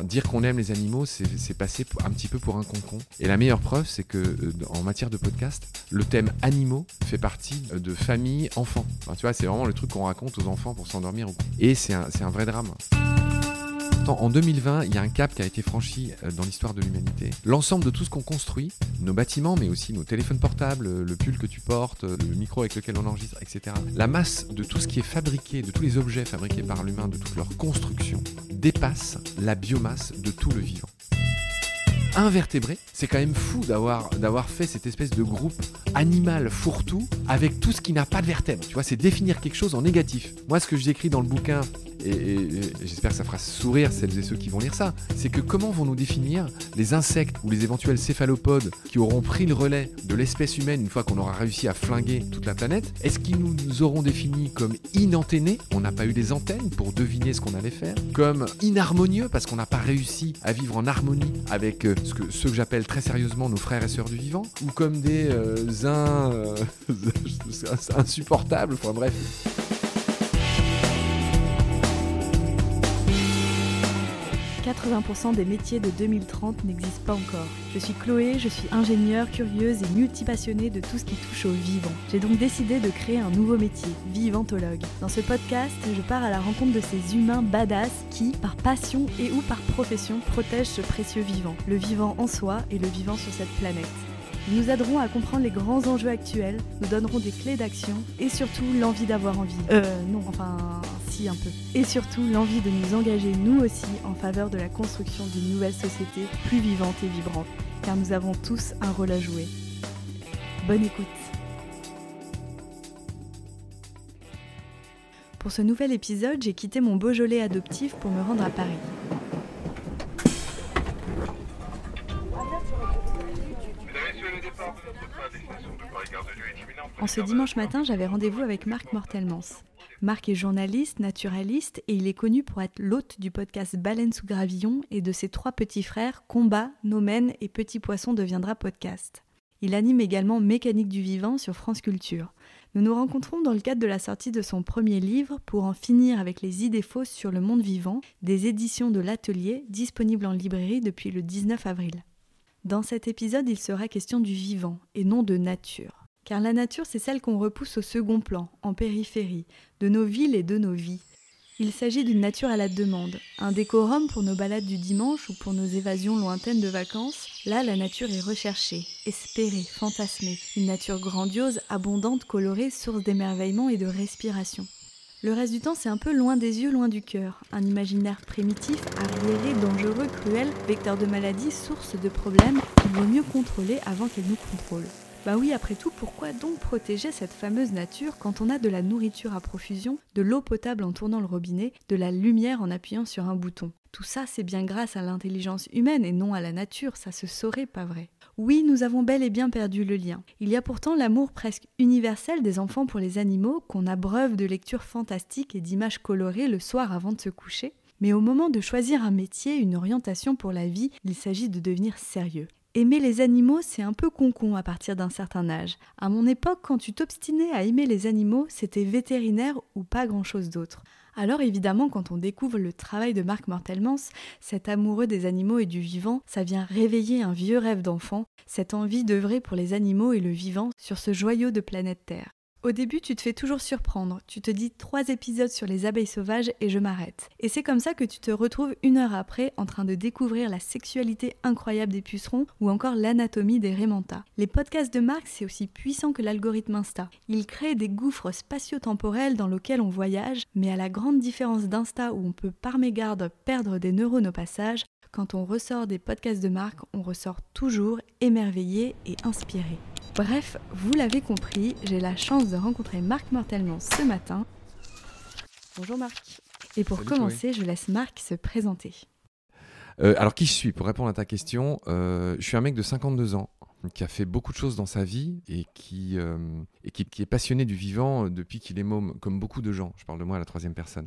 dire qu'on aime les animaux, c'est passer un petit peu pour un concon. Et la meilleure preuve, c'est que en matière de podcast, le thème animaux fait partie de famille enfants. Enfin, tu vois, c'est vraiment le truc qu'on raconte aux enfants pour s'endormir. Et c'est un vrai drame. En 2020, il y a un cap qui a été franchi dans l'histoire de l'humanité. L'ensemble de tout ce qu'on construit, nos bâtiments, mais aussi nos téléphones portables, le pull que tu portes, le micro avec lequel on enregistre, etc. La masse de tout ce qui est fabriqué, de tous les objets fabriqués par l'humain, de toute leur construction, dépasse la biomasse de tout le vivant. Invertébré, c'est quand même fou d'avoir fait cette espèce de groupe animal fourre-tout avec tout ce qui n'a pas de vertèbre. Tu vois, c'est définir quelque chose en négatif. Moi, ce que j'écris dans le bouquin, et j'espère que ça fera sourire celles et ceux qui vont lire ça, c'est que comment vont nous définir les insectes ou les éventuels céphalopodes qui auront pris le relais de l'espèce humaine une fois qu'on aura réussi à flinguer toute la planète. Est-ce qu'ils nous auront définis comme inanténés, on n'a pas eu les antennes pour deviner ce qu'on allait faire, comme inharmonieux parce qu'on n'a pas réussi à vivre en harmonie avec ceux que j'appelle très sérieusement nos frères et sœurs du vivant, ou comme des insupportables, enfin bref. « 80% des métiers de 2030 n'existent pas encore. Je suis Chloé, je suis ingénieure, curieuse et multipassionnée de tout ce qui touche au vivant. J'ai donc décidé de créer un nouveau métier, vivantologue. Dans ce podcast, je pars à la rencontre de ces humains badass qui, par passion et ou par profession, protègent ce précieux vivant. Le vivant en soi et le vivant sur cette planète. Ils nous aideront à comprendre les grands enjeux actuels, nous donneront des clés d'action et surtout l'envie d'avoir envie. Si un peu. Et surtout l'envie de nous engager nous aussi en faveur de la construction d'une nouvelle société plus vivante et vibrante, car nous avons tous un rôle à jouer. Bonne écoute. Pour ce nouvel épisode, j'ai quitté mon Beaujolais adoptif pour me rendre à Paris. En ce dimanche matin, j'avais rendez-vous avec Marc Mortelmans. Marc est journaliste, naturaliste et il est connu pour être l'hôte du podcast Baleine sous gravillon et de ses 3 petits frères Combat, Nomen et Petit Poisson deviendra podcast. Il anime également Mécanique du vivant sur France Culture. Nous nous rencontrons dans le cadre de la sortie de son premier livre pour en finir avec les idées fausses sur le monde vivant, des éditions de l'Atelier, disponibles en librairie depuis le 19 avril. Dans cet épisode, il sera question du vivant et non de nature. Car la nature, c'est celle qu'on repousse au second plan, en périphérie, de nos villes et de nos vies. Il s'agit d'une nature à la demande, un décorum pour nos balades du dimanche ou pour nos évasions lointaines de vacances. Là, la nature est recherchée, espérée, fantasmée. Une nature grandiose, abondante, colorée, source d'émerveillement et de respiration. Le reste du temps, c'est un peu loin des yeux, loin du cœur. Un imaginaire primitif, arriéré, dangereux, cruel, vecteur de maladies, source de problèmes qu'il vaut mieux contrôler avant qu'elle nous contrôle. Bah oui, après tout, pourquoi donc protéger cette fameuse nature quand on a de la nourriture à profusion, de l'eau potable en tournant le robinet, de la lumière en appuyant sur un bouton? Tout ça, c'est bien grâce à l'intelligence humaine et non à la nature, ça se saurait, pas vrai? Oui, nous avons bel et bien perdu le lien. Il y a pourtant l'amour presque universel des enfants pour les animaux qu'on abreuve de lectures fantastiques et d'images colorées le soir avant de se coucher. Mais au moment de choisir un métier, une orientation pour la vie, il s'agit de devenir sérieux. Aimer les animaux, c'est un peu concon à partir d'un certain âge. À mon époque, quand tu t'obstinais à aimer les animaux, c'était vétérinaire ou pas grand-chose d'autre. Alors évidemment, quand on découvre le travail de Marc Mortelmans, cet amoureux des animaux et du vivant, ça vient réveiller un vieux rêve d'enfant, cette envie d'œuvrer pour les animaux et le vivant sur ce joyau de planète Terre. Au début, tu te fais toujours surprendre. Tu te dis 3 épisodes sur les abeilles sauvages et je m'arrête. Et c'est comme ça que tu te retrouves 1 heure après en train de découvrir la sexualité incroyable des pucerons ou encore l'anatomie des raimentas. Les podcasts de Marc, c'est aussi puissant que l'algorithme Insta. Il crée des gouffres spatio-temporels dans lesquels on voyage, mais à la grande différence d'Insta où on peut par mégarde perdre des neurones au passage, quand on ressort des podcasts de Marc, on ressort toujours émerveillé et inspiré. Bref, vous l'avez compris, j'ai la chance de rencontrer Marc Mortelmans ce matin. Bonjour Marc. Et pour commencer, je laisse Marc se présenter. Alors qui je suis? Pour répondre à ta question, je suis un mec de 52 ans qui a fait beaucoup de choses dans sa vie et qui est passionné du vivant depuis qu'il est môme, comme beaucoup de gens. Je parle de moi à la 3e personne.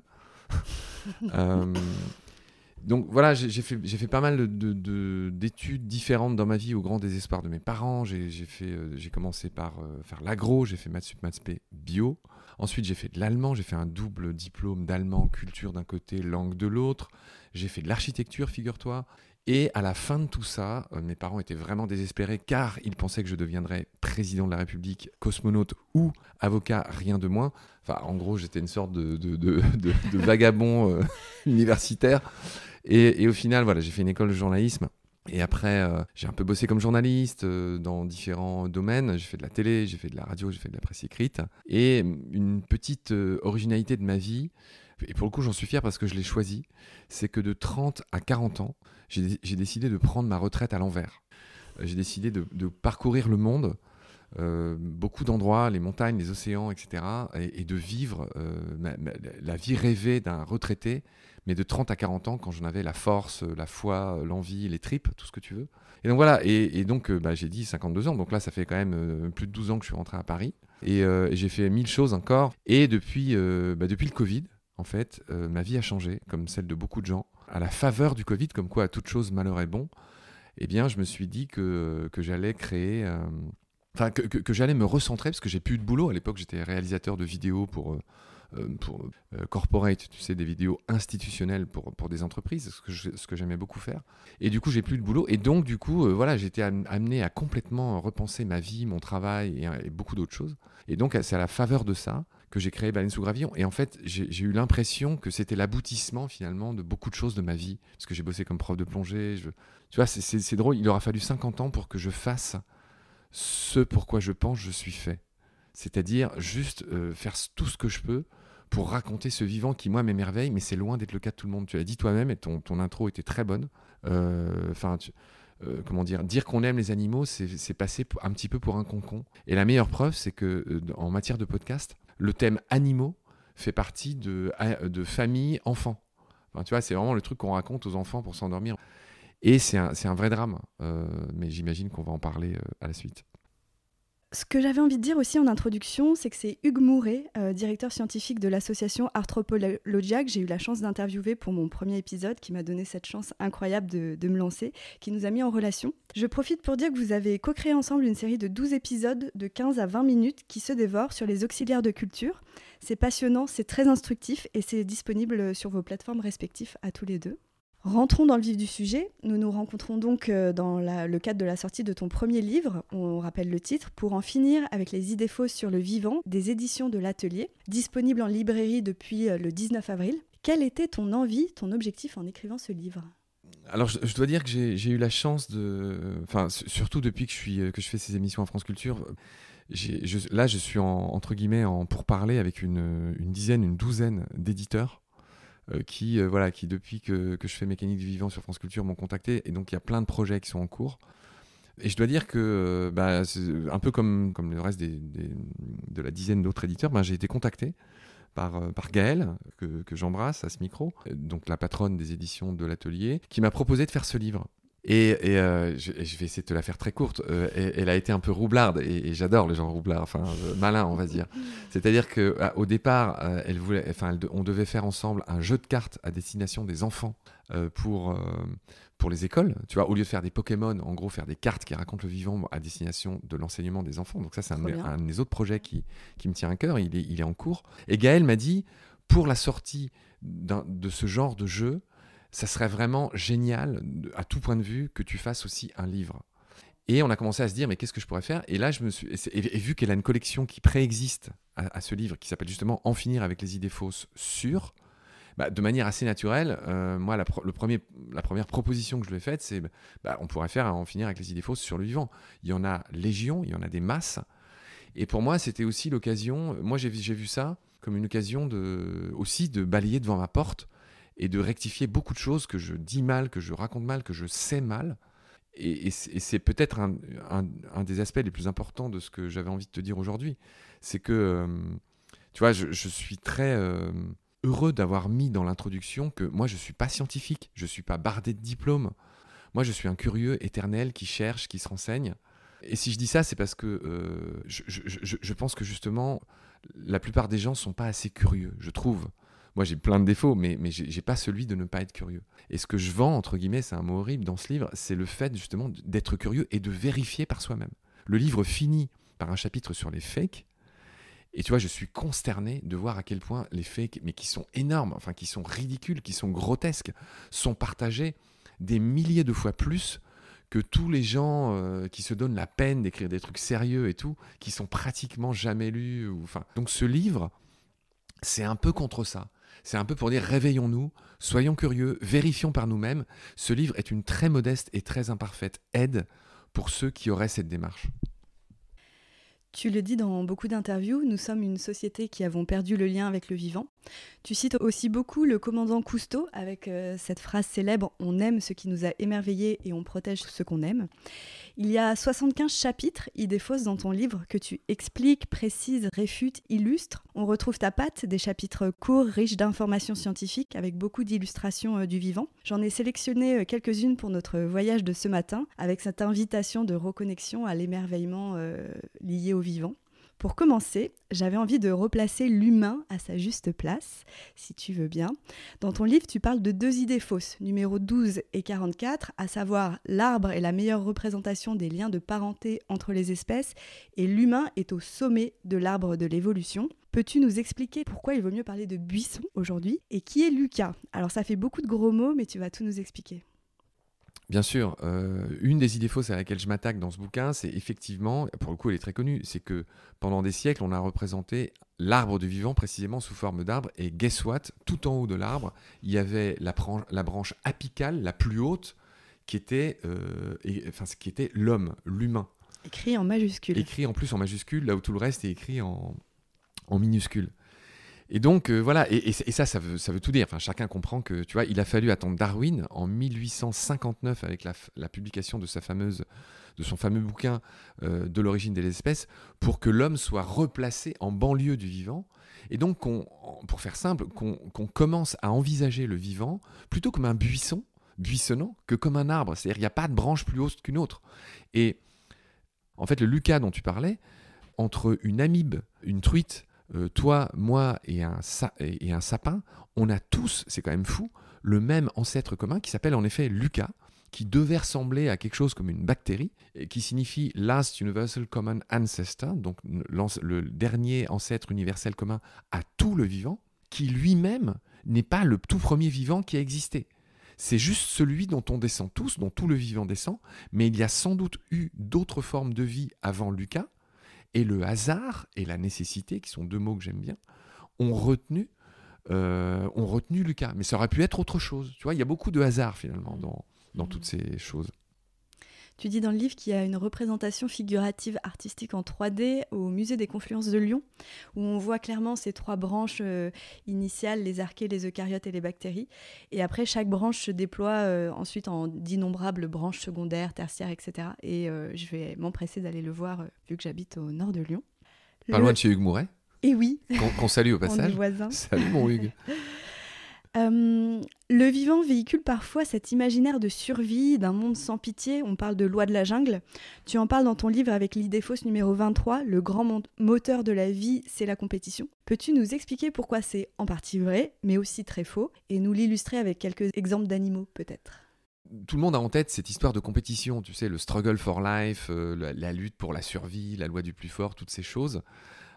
Donc voilà, j'ai fait pas mal d'études différentes dans ma vie au grand désespoir de mes parents. J'ai commencé par faire l'agro, j'ai fait maths sup, maths spé, bio. Ensuite, j'ai fait de l'allemand, j'ai fait un double diplôme d'allemand, culture d'un côté, langue de l'autre. J'ai fait de l'architecture, figure-toi. Et à la fin de tout ça, mes parents étaient vraiment désespérés car ils pensaient que je deviendrais président de la République, cosmonaute ou avocat, rien de moins. Enfin, en gros, j'étais une sorte de vagabond universitaire. Et au final, voilà, j'ai fait une école de journalisme. Et après, j'ai un peu bossé comme journaliste dans différents domaines. J'ai fait de la télé, j'ai fait de la radio, j'ai fait de la presse écrite. Et une petite originalité de ma vie, et pour le coup, j'en suis fier parce que je l'ai choisi, c'est que de 30 à 40 ans, j'ai décidé de prendre ma retraite à l'envers. J'ai décidé de parcourir le monde, beaucoup d'endroits, les montagnes, les océans, etc. Et de vivre la vie rêvée d'un retraité, mais de 30 à 40 ans, quand j'en avais la force, la foi, l'envie, les tripes, tout ce que tu veux. Et donc voilà, et donc j'ai dit 52 ans, donc là ça fait quand même plus de 12 ans que je suis rentré à Paris. Et j'ai fait 1000 choses encore. Et depuis le Covid, en fait, ma vie a changé, comme celle de beaucoup de gens. À la faveur du Covid, comme quoi à toute chose malheur est bon, eh bien je me suis dit que j'allais créer... que j'allais me recentrer, parce que j'ai plus de boulot. À l'époque, j'étais réalisateur de vidéos pour corporate, tu sais, des vidéos institutionnelles pour des entreprises, ce que j'aimais beaucoup faire. Et du coup, j'ai plus de boulot. Et donc, du coup, voilà, j'ai été amené à complètement repenser ma vie, mon travail et beaucoup d'autres choses. Et donc, c'est à la faveur de ça que j'ai créé Baleine sous Gravillon. Et en fait, j'ai eu l'impression que c'était l'aboutissement, finalement, de beaucoup de choses de ma vie. Parce que j'ai bossé comme prof de plongée. Tu vois, c'est drôle. Il aura fallu 50 ans pour que je fasse ce pourquoi je pense je suis fait. C'est-à-dire juste faire tout ce que je peux pour raconter ce vivant qui, moi, m'émerveille, mais c'est loin d'être le cas de tout le monde. Tu l'as dit toi-même, et ton intro était très bonne. Comment dire qu'on aime les animaux, c'est passer un petit peu pour un concon. Et la meilleure preuve, c'est que en matière de podcast, le thème animaux fait partie de famille, enfants. Enfin, tu vois, c'est vraiment le truc qu'on raconte aux enfants pour s'endormir. Et c'est un vrai drame, mais j'imagine qu'on va en parler à la suite. Ce que j'avais envie de dire aussi en introduction, c'est que c'est Hugues Mouret, directeur scientifique de l'association Arthropologia, que j'ai eu la chance d'interviewer pour mon premier épisode, qui m'a donné cette chance incroyable de me lancer, qui nous a mis en relation. Je profite pour dire que vous avez co-créé ensemble une série de 12 épisodes de 15 à 20 minutes qui se dévorent sur les auxiliaires de culture. C'est passionnant, c'est très instructif et c'est disponible sur vos plateformes respectives à tous les deux. Rentrons dans le vif du sujet. Nous nous rencontrons donc dans le cadre de la sortie de ton premier livre, on rappelle le titre, Pour en finir avec les idées fausses sur le vivant, des éditions de l'Atelier, disponible en librairie depuis le 19 avril. Quelle était ton envie, ton objectif en écrivant ce livre ? Alors, je dois dire que j'ai eu la chance surtout depuis que je fais ces émissions à France Culture, là je suis entre guillemets en pourparlers avec une douzaine d'éditeurs. Qui depuis que je fais Mécanique du vivant sur France Culture m'ont contacté, et donc il y a plein de projets qui sont en cours. Et je dois dire que c'est un peu comme le reste de la dizaine d'autres éditeurs, j'ai été contacté par Gaëlle, que j'embrasse à ce micro, donc la patronne des éditions de l'Atelier, qui m'a proposé de faire ce livre. Et je vais essayer de te la faire très courte. Elle a été un peu roublarde, et j'adore les gens roublards, malins, on va dire. C'est-à-dire qu'au départ, on devait faire ensemble un jeu de cartes à destination des enfants pour les écoles. Tu vois, au lieu de faire des Pokémon, en gros, faire des cartes qui racontent le vivant à destination de l'enseignement des enfants. Donc ça, c'est un des autres projets qui me tient à cœur. Il est en cours. Et Gaëlle m'a dit, pour la sortie de ce genre de jeu, ça serait vraiment génial, à tout point de vue, que tu fasses aussi un livre. Et on a commencé à se dire, mais qu'est-ce que je pourrais faire ? Et là, et vu qu'elle a une collection qui préexiste à ce livre, qui s'appelle justement « En finir avec les idées fausses sur », de manière assez naturelle, moi, la première proposition que je lui ai faite, c'est on pourrait faire « En finir avec les idées fausses sur le vivant ». Il y en a légion, il y en a des masses. Et pour moi, c'était aussi l'occasion, moi j'ai vu ça comme une occasion aussi de balayer devant ma porte et de rectifier beaucoup de choses que je dis mal, que je raconte mal, que je sais mal. Et c'est peut-être un des aspects les plus importants de ce que j'avais envie de te dire aujourd'hui. C'est que, tu vois, je suis très heureux d'avoir mis dans l'introduction que moi, je ne suis pas scientifique, je ne suis pas bardé de diplômes. Moi, je suis un curieux éternel qui cherche, qui se renseigne. Et si je dis ça, c'est parce que je pense que justement, la plupart des gens ne sont pas assez curieux, je trouve. Moi, j'ai plein de défauts, mais j'ai pas celui de ne pas être curieux. Et ce que je vends, entre guillemets, c'est un mot horrible dans ce livre, c'est le fait justement d'être curieux et de vérifier par soi-même. Le livre finit par un chapitre sur les fakes, Et tu vois, je suis consterné de voir à quel point les faits, mais qui sont énormes, enfin qui sont ridicules, qui sont grotesques, sont partagés des milliers de fois plus que tous les gens qui se donnent la peine d'écrire des trucs sérieux et tout, qui sont pratiquement jamais lus. Donc ce livre, c'est un peu contre ça. C'est un peu pour dire réveillons-nous, soyons curieux, vérifions par nous-mêmes. Ce livre est une très modeste et très imparfaite aide pour ceux qui auraient cette démarche. Tu le dis dans beaucoup d'interviews, nous sommes une société qui avons perdu le lien avec le vivant. Tu cites aussi beaucoup le commandant Cousteau avec cette phrase célèbre « On aime ce qui nous a émerveillés et on protège ce qu'on aime ». Il y a 75 chapitres, idées fausses dans ton livre, que tu expliques, précises, réfutes, illustres. On retrouve ta patte, des chapitres courts, riches d'informations scientifiques, avec beaucoup d'illustrations du vivant. J'en ai sélectionné quelques-unes pour notre voyage de ce matin, avec cette invitation de reconnexion à l'émerveillement lié au vivant. Pour commencer, j'avais envie de replacer l'humain à sa juste place, si tu veux bien. Dans ton livre, tu parles de 2 idées fausses, numéros 12 et 44, à savoir l'arbre est la meilleure représentation des liens de parenté entre les espèces et l'humain est au sommet de l'arbre de l'évolution. Peux-tu nous expliquer pourquoi il vaut mieux parler de buisson aujourd'hui et qui est Lucas ? Alors ça fait beaucoup de gros mots, mais tu vas tout nous expliquer. Bien sûr, une des idées fausses à laquelle je m'attaque dans ce bouquin, c'est effectivement, pour le coup elle est très connue, c'est que pendant des siècles on a représenté l'arbre du vivant précisément sous forme d'arbre et guess what, tout en haut de l'arbre, il y avait la branche apicale, la plus haute, qui était l'homme, l'humain. Écrit en majuscule. Écrit en plus en majuscule, là où tout le reste est écrit en minuscule. Et donc, voilà, et ça veut tout dire. Enfin, chacun comprend que, tu vois, il a fallu attendre Darwin en 1859 avec la publication de son fameux bouquin de l'origine des espèces pour que l'homme soit replacé en banlieue du vivant. Et donc, pour faire simple, qu'on commence à envisager le vivant plutôt comme un buisson, buissonnant, que comme un arbre. C'est-à-dire qu'il n'y a pas de branche plus haute qu'une autre. Et en fait, le Lucas dont tu parlais, entre une amibe, une truite, toi, moi et un sapin, on a tous, c'est quand même fou, le même ancêtre commun qui s'appelle en effet Lucas, qui devait ressembler à quelque chose comme une bactérie, et qui signifie Last Universal Common Ancestor, donc le dernier ancêtre universel commun à tout le vivant, qui lui-même n'est pas le tout premier vivant qui a existé. C'est juste celui dont on descend tous, dont tout le vivant descend, mais il y a sans doute eu d'autres formes de vie avant Lucas. Et le hasard et la nécessité, qui sont 2 mots que j'aime bien, ont retenu Lucas. Mais ça aurait pu être autre chose. Tu vois, il y a beaucoup de hasard finalement dans toutes ces choses. Tu dis dans le livre qu'il y a une représentation figurative artistique en 3D au musée des Confluences de Lyon, où on voit clairement ces 3 branches initiales, les archées, les eucaryotes et les bactéries. Et après, chaque branche se déploie ensuite en d'innombrables branches secondaires, tertiaires, etc. Et je vais m'empresser d'aller le voir, vu que j'habite au nord de Lyon. Pas loin de chez Hugues Mouret. Et oui. Qu'on salue au passage. On est voisins. Salut mon Hugues. Le vivant véhicule parfois cet imaginaire de survie, d'un monde sans pitié. On parle de loi de la jungle. Tu en parles dans ton livre avec l'idée fausse numéro 23. Le grand moteur de la vie, c'est la compétition. Peux-tu nous expliquer pourquoi c'est en partie vrai, mais aussi très faux, et nous l'illustrer avec quelques exemples d'animaux peut-être ? Tout le monde a en tête cette histoire de compétition, tu sais, le struggle for life, la lutte pour la survie, la loi du plus fort, toutes ces choses,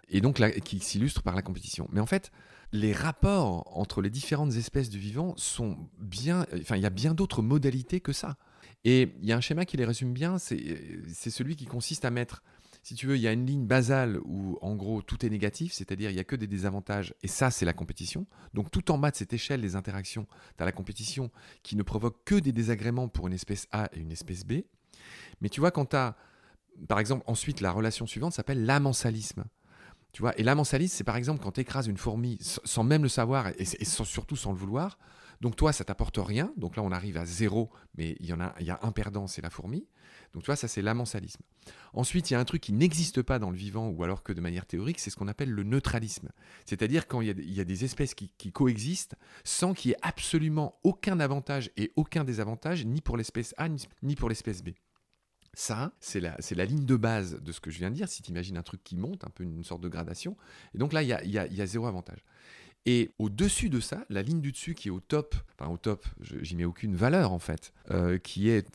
et donc qui s'illustre par la compétition. Mais en fait, les rapports entre les différentes espèces du vivant sont bien... Enfin, il y a bien d'autres modalités que ça. Et il y a un schéma qui les résume bien, c'est celui qui consiste à mettre... Si tu veux, il y a une ligne basale où, en gros, tout est négatif, c'est-à-dire il n'y a que des désavantages, et ça, c'est la compétition. Donc, tout en bas de cette échelle des interactions, tu as la compétition qui ne provoque que des désagréments pour une espèce A et une espèce B. Mais tu vois, quand tu as, par exemple, ensuite, la relation suivante s'appelle l'amensalisme. Tu vois, et l'amensalisme, c'est par exemple quand tu écrases une fourmi sans même le savoir et surtout sans le vouloir. Donc toi, ça t'apporte rien. Donc là, on arrive à 0, mais il y a un perdant, c'est la fourmi. Donc tu vois, ça c'est l'amensalisme. Ensuite, il y a un truc qui n'existe pas dans le vivant, ou alors que de manière théorique, c'est ce qu'on appelle le neutralisme. C'est-à-dire quand il y a des espèces qui coexistent sans qu'il y ait absolument aucun avantage et aucun désavantage, ni pour l'espèce A, ni pour l'espèce B. Ça, c'est la ligne de base de ce que je viens de dire. Si tu imagines un truc qui monte, un peu une sorte de gradation, et donc là, il y a 0 avantage. Et au-dessus de ça, la ligne du dessus qui est au top, j'y mets aucune valeur en fait, qui est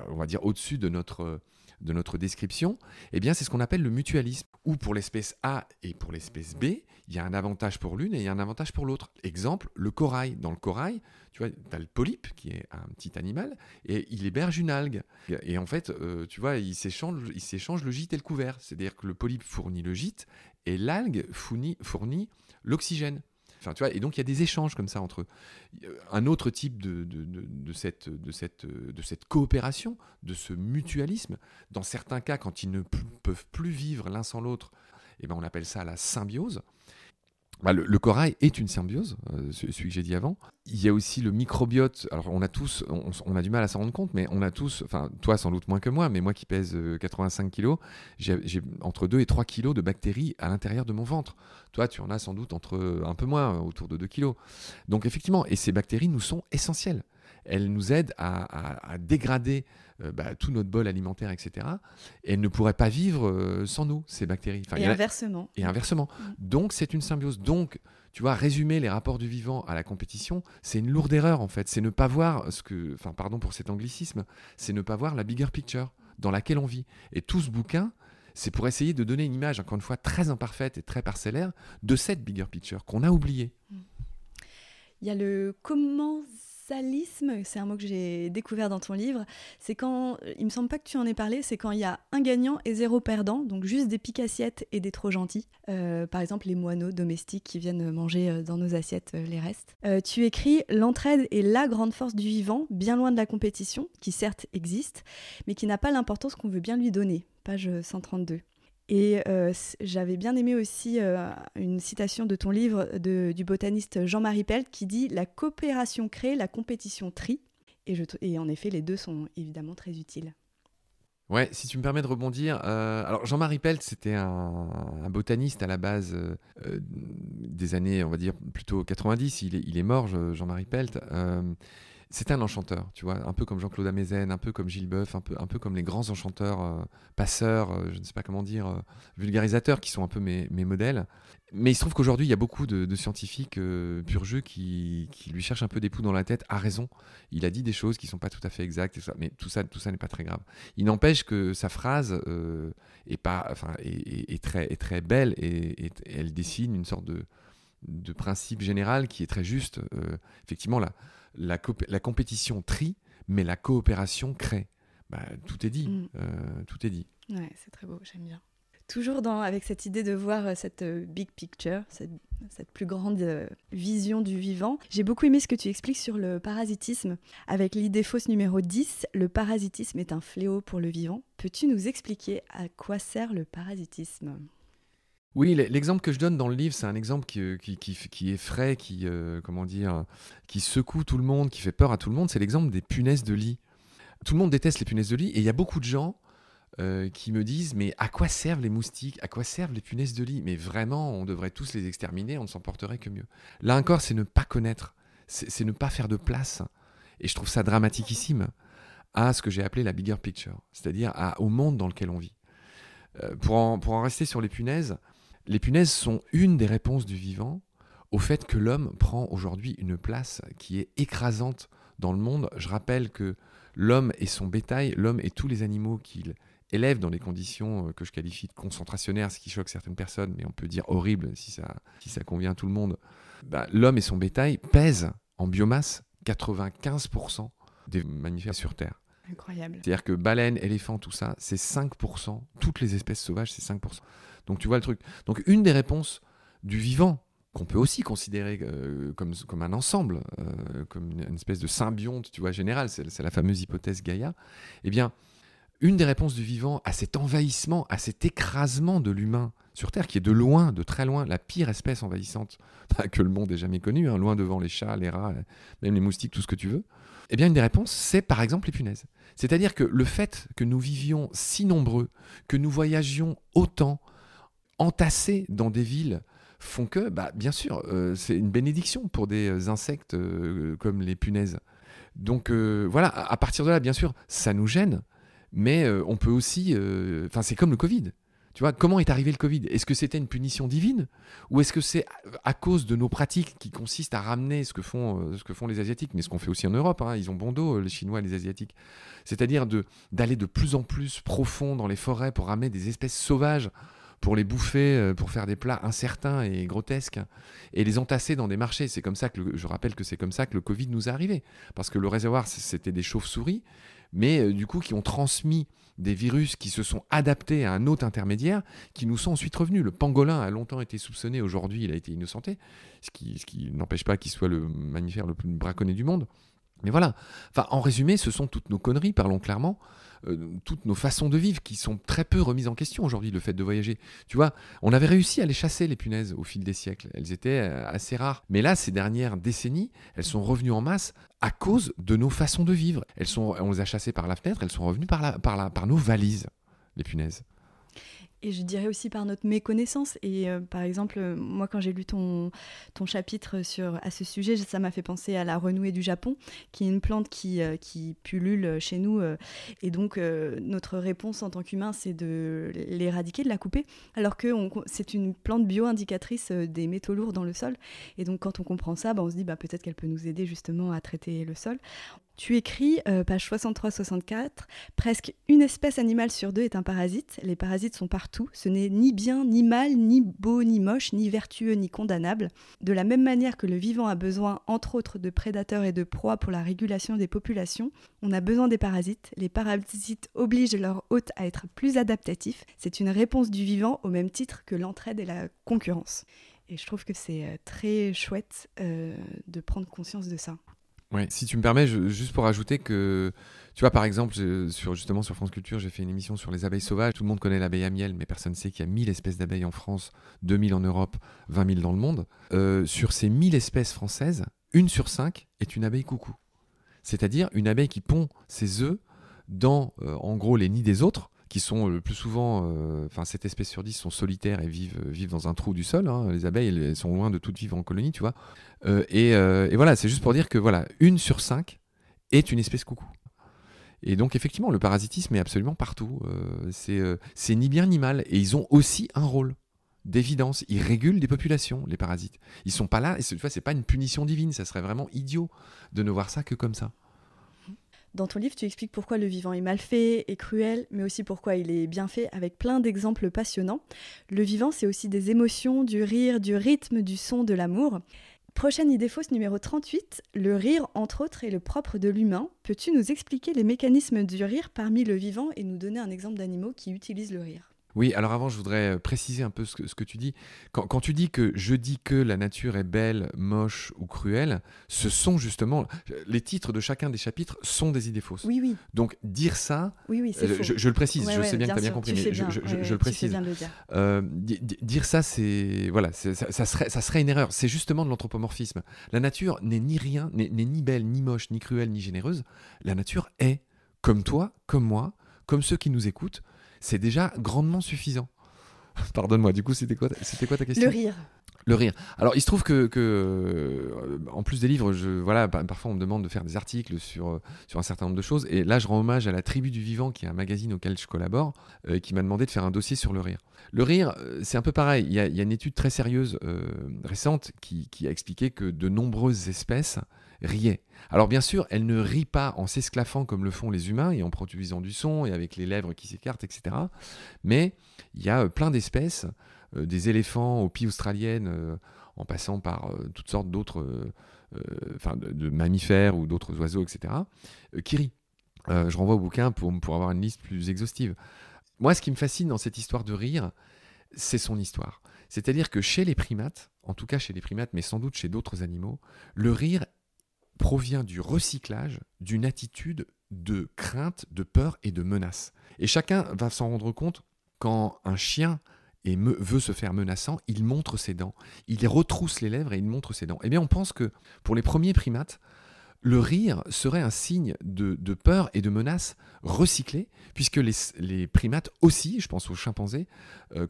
on va dire au-dessus de notre de notre description, eh bien, c'est ce qu'on appelle le mutualisme, où pour l'espèce A et pour l'espèce B, il y a un avantage pour l'une et il y a un avantage pour l'autre. Exemple, le corail. Dans le corail, tu vois, tu as le polype, qui est un petit animal, et il héberge une algue. Et en fait, tu vois, il s'échange le gîte et le couvert. C'est-à-dire que le polype fournit le gîte et l'algue fournit l'oxygène. Enfin, tu vois, et donc il y a des échanges comme ça entre eux. Un autre type de cette coopération, de ce mutualisme, dans certains cas, quand ils ne peuvent plus vivre l'un sans l'autre, eh ben, on appelle ça la symbiose. Bah, le corail est une symbiose, celui que j'ai dit avant. Il y a aussi le microbiote. Alors on a tous, on a du mal à s'en rendre compte, mais on a tous, enfin toi sans doute moins que moi, mais moi qui pèse 85 kilos, j'ai entre 2 et 3 kilos de bactéries à l'intérieur de mon ventre. Toi tu en as sans doute entre un peu moins, autour de 2 kilos. Donc effectivement, et ces bactéries nous sont essentielles. Elles nous aident à dégrader tout notre bol alimentaire, etc. Et elles ne pourraient pas vivre sans nous, ces bactéries. Enfin, et inversement. Et inversement. Donc, c'est une symbiose. Donc, tu vois, résumer les rapports du vivant à la compétition, c'est une lourde erreur, en fait. C'est ne pas voir pardon pour cet anglicisme, c'est ne pas voir la bigger picture dans laquelle on vit. Et tout ce bouquin, c'est pour essayer de donner une image, encore une fois, très imparfaite et très parcellaire de cette bigger picture qu'on a oubliée. Il y a le commensalisme, c'est un mot que j'ai découvert dans ton livre. C'est quand, il me semble pas que tu en aies parlé, c'est quand il y a un gagnant et 0 perdant, donc juste des piques-assiettes et des trop gentils. Par exemple, les moineaux domestiques qui viennent manger dans nos assiettes les restes. Tu écris « L'entraide est la grande force du vivant, bien loin de la compétition, qui certes existe, mais qui n'a pas l'importance qu'on veut bien lui donner ». Page 132. Et j'avais bien aimé aussi une citation de ton livre du botaniste Jean-Marie Pelt qui dit « La coopération crée, la compétition trie ». Et en effet, les deux sont évidemment très utiles. Ouais, si tu me permets de rebondir. Alors Jean-Marie Pelt, c'était un botaniste à la base des années, on va dire, plutôt 90. Il est mort, Jean-Marie Pelt. C'était un enchanteur, tu vois, un peu comme Jean-Claude Amezen, un peu comme Gilles Boeuf, un peu comme les grands enchanteurs, passeurs, je ne sais pas comment dire, vulgarisateurs, qui sont un peu mes modèles. Mais il se trouve qu'aujourd'hui, il y a beaucoup de scientifiques pur jus qui lui cherchent un peu des poux dans la tête, à raison. Il a dit des choses qui ne sont pas tout à fait exactes, mais tout ça n'est pas très grave. Il n'empêche que sa phrase est très belle et elle dessine une sorte de principe général qui est très juste. Effectivement, la compétition trie, mais la coopération crée. Tout est dit. Tout est dit. Ouais, c'est très beau, j'aime bien. Toujours avec cette idée de voir cette big picture, cette plus grande vision du vivant. J'ai beaucoup aimé ce que tu expliques sur le parasitisme. Avec l'idée fausse numéro 10, le parasitisme est un fléau pour le vivant. Peux-tu nous expliquer à quoi sert le parasitisme ? Oui, l'exemple que je donne dans le livre, c'est un exemple qui effraie, qui secoue tout le monde, qui fait peur à tout le monde. C'est l'exemple des punaises de lit. Tout le monde déteste les punaises de lit et il y a beaucoup de gens qui me disent « Mais à quoi servent les moustiques ? À quoi servent les punaises de lit ? Mais vraiment, on devrait tous les exterminer, on ne s'en porterait que mieux. » Là encore, c'est ne pas connaître, c'est ne pas faire de place. Et je trouve ça dramatiquissime à ce que j'ai appelé la bigger picture, c'est-à-dire au monde dans lequel on vit. Pour en rester sur les punaises sont une des réponses du vivant au fait que l'homme prend aujourd'hui une place qui est écrasante dans le monde. Je rappelle que l'homme et son bétail, l'homme et tous les animaux qu'il élève dans des conditions que je qualifie de concentrationnaires, ce qui choque certaines personnes, mais on peut dire horrible si ça convient à tout le monde. L'homme et son bétail pèsent en biomasse 95% des mammifères sur Terre. Incroyable. C'est-à-dire que baleines, éléphants, tout ça, c'est 5%. Toutes les espèces sauvages, c'est 5%. Donc tu vois le truc. Donc une des réponses du vivant, qu'on peut aussi considérer comme un ensemble, comme une espèce de symbionte, tu vois, générale, c'est la fameuse hypothèse Gaïa, eh bien, une des réponses du vivant à cet envahissement, à cet écrasement de l'humain sur Terre, qui est de loin, de très loin, la pire espèce envahissante que le monde ait jamais connue, loin devant les chats, les rats, même les moustiques, tout ce que tu veux, eh bien, une des réponses, c'est par exemple les punaises. C'est-à-dire que le fait que nous vivions si nombreux, que nous voyagions autant, entassés dans des villes, font que, bien sûr, c'est une bénédiction pour des insectes comme les punaises. Donc voilà, à partir de là, bien sûr, ça nous gêne, mais on peut aussi... c'est comme le Covid. Tu vois, comment est arrivé le Covid ? Est-ce que c'était une punition divine ? Ou est-ce que c'est à cause de nos pratiques qui consistent à ramener ce que font les Asiatiques, mais ce qu'on fait aussi en Europe, hein, ils ont bon dos, les Chinois et les Asiatiques. C'est-à-dire d'aller de plus en plus profond dans les forêts pour ramener des espèces sauvages, pour les bouffer, pour faire des plats incertains et grotesques, et les entasser dans des marchés. C'est comme ça je rappelle que c'est comme ça que le Covid nous est arrivé. Parce que le réservoir, c'était des chauves-souris, mais du coup, qui ont transmis des virus qui se sont adaptés à un hôte intermédiaire, qui nous sont ensuite revenus. Le pangolin a longtemps été soupçonné, aujourd'hui il a été innocenté, ce qui n'empêche pas qu'il soit le mammifère le plus braconné du monde. Mais voilà, enfin, en résumé, ce sont toutes nos conneries, parlons clairement, toutes nos façons de vivre qui sont très peu remises en question aujourd'hui, le fait de voyager. Tu vois, on avait réussi à les chasser, les punaises, au fil des siècles. Elles étaient assez rares. Mais là, ces dernières décennies, elles sont revenues en masse à cause de nos façons de vivre. On les a chassées par la fenêtre, elles sont revenues par nos valises, les punaises. Et je dirais aussi par notre méconnaissance. Et par exemple, moi, quand j'ai lu ton chapitre à ce sujet, ça m'a fait penser à la renouée du Japon, qui est une plante qui pullule chez nous. Et donc, notre réponse en tant qu'humain, c'est de l'éradiquer, de la couper, alors que c'est une plante bio-indicatrice des métaux lourds dans le sol. Et donc, quand on comprend ça, on se dit peut-être qu'elle peut nous aider justement à traiter le sol. Tu écris, page 63-64, presque une espèce animale sur 2 est un parasite. Les parasites sont partout. Ce n'est ni bien, ni mal, ni beau, ni moche, ni vertueux, ni condamnable. De la même manière que le vivant a besoin, entre autres, de prédateurs et de proies pour la régulation des populations, on a besoin des parasites. Les parasites obligent leur hôte à être plus adaptatif. C'est une réponse du vivant au même titre que l'entraide et la concurrence. Et je trouve que c'est très chouette de prendre conscience de ça. Ouais, si tu me permets, juste pour ajouter que, tu vois, par exemple, sur France Culture, j'ai fait une émission sur les abeilles sauvages. Tout le monde connaît l'abeille à miel, mais personne ne sait qu'il y a 1000 espèces d'abeilles en France, 2000 en Europe, 20 000 dans le monde. Sur ces 1000 espèces françaises, 1 sur 5 est une abeille coucou. C'est-à-dire une abeille qui pond ses œufs dans, en gros, les nids des autres, qui sont le plus souvent, 7 espèces sur 10 sont solitaires et vivent dans un trou du sol. Hein. Les abeilles, elles sont loin de toutes vivre en colonie, tu vois. Et voilà, c'est juste pour dire que 1 sur 5 est une espèce coucou. Et donc effectivement, le parasitisme est absolument partout. C'est ni bien ni mal. Et ils ont aussi un rôle d'évidence. Ils régulent des populations, les parasites. Ils sont pas là. Et tu vois, c'est pas une punition divine. Ça serait vraiment idiot de ne voir ça que comme ça. Dans ton livre, tu expliques pourquoi le vivant est mal fait et cruel, mais aussi pourquoi il est bien fait, avec plein d'exemples passionnants. Le vivant, c'est aussi des émotions, du rire, du rythme, du son, de l'amour. Prochaine idée fausse numéro 38, le rire, entre autres, est le propre de l'humain. Peux-tu nous expliquer les mécanismes du rire parmi le vivant et nous donner un exemple d'animaux qui utilisent le rire ? Oui, alors avant, je voudrais préciser un peu ce que tu dis. Quand tu dis que je dis que la nature est belle, moche ou cruelle, ce sont justement... Les titres de chacun des chapitres sont des idées fausses. Oui. Donc dire ça... Oui, c'est faux. Je le précise, je sais bien que tu as bien compris, mais je le précise. Tu fais bien de le dire. Dire ça, ça serait une erreur. C'est justement de l'anthropomorphisme. La nature n'est ni rien, n'est ni belle, ni moche, ni cruelle, ni généreuse. La nature est, comme toi, comme moi, comme ceux qui nous écoutent, c'est déjà grandement suffisant. Pardonne-moi, du coup, c'était quoi ta question ? Le rire. Alors, il se trouve que en plus des livres, parfois on me demande de faire des articles sur un certain nombre de choses. Et là, je rends hommage à la Tribu du Vivant, qui est un magazine auquel je collabore, qui m'a demandé de faire un dossier sur le rire. Le rire, c'est un peu pareil. Il y a une étude très sérieuse récente qui a expliqué que de nombreuses espèces riait. Alors bien sûr, elle ne rit pas en s'esclaffant comme le font les humains et en produisant du son et avec les lèvres qui s'écartent, etc. Mais il y a plein d'espèces, des éléphants aux pies australiennes, en passant par toutes sortes d'autres de mammifères ou d'autres oiseaux, etc., qui rient. Je renvoie au bouquin pour avoir une liste plus exhaustive. Moi, ce qui me fascine dans cette histoire de rire, c'est son histoire. C'est-à-dire que chez les primates, en tout cas chez les primates, mais sans doute chez d'autres animaux, le rire provient du recyclage d'une attitude de crainte, de peur et de menace. Et chacun va s'en rendre compte quand un chien veut se faire menaçant, il montre ses dents. Il retrousse les lèvres et il montre ses dents. Eh bien, on pense que pour les premiers primates, le rire serait un signe de peur et de menace recyclé, puisque les primates aussi, je pense aux chimpanzés,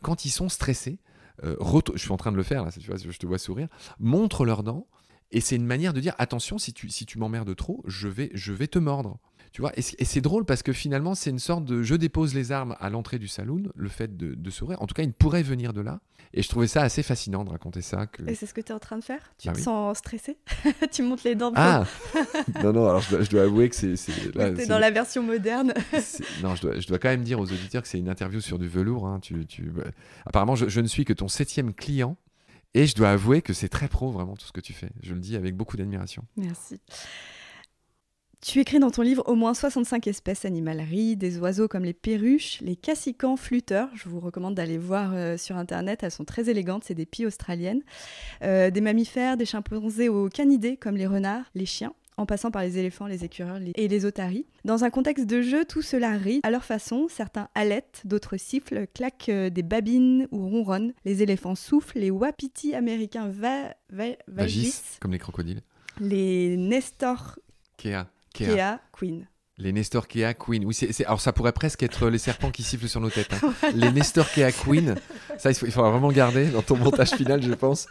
quand ils sont stressés, je suis en train de le faire, là, tu vois, je te vois sourire, montrent leurs dents. Et c'est une manière de dire, attention, si tu m'emmerdes trop, je vais te mordre. Tu vois, et c'est drôle parce que finalement, c'est une sorte de je dépose les armes à l'entrée du saloon, le fait de s'ouvrir. En tout cas, il pourrait venir de là. Et je trouvais ça assez fascinant de raconter ça. Et c'est ce que tu es en train de faire? Tu Bah te oui. sens stressé? Tu montes les dents de Ah non, alors je dois avouer que là, Tu es dans la version moderne. non, je dois quand même dire aux auditeurs que c'est une interview sur du velours. Hein. Apparemment, je ne suis que ton 7e client. Et je dois avouer que c'est très pro, vraiment, tout ce que tu fais. Je le dis avec beaucoup d'admiration. Merci. Tu écris dans ton livre au moins 65 espèces animaleries, des oiseaux comme les perruches, les cassicans flûteurs. Je vous recommande d'aller voir sur Internet, elles sont très élégantes, c'est des pies australiennes. Des mammifères, des chimpanzés aux canidés comme les renards, les chiens, en passant par les éléphants, les écureuils et les otaries. Dans un contexte de jeu, tout cela rit à leur façon. Certains halètent, d'autres sifflent, claquent des babines ou ronronnent. Les éléphants soufflent, les wapitis américains vagissent, comme les crocodiles. les Nestor Kea. Queen. Les Nestor Kea Queen. Oui, alors ça pourrait presque être les serpents qui sifflent sur nos têtes. Hein. Les Nestor Kea Queen. Ça, il faudra vraiment garder dans ton montage final, je pense.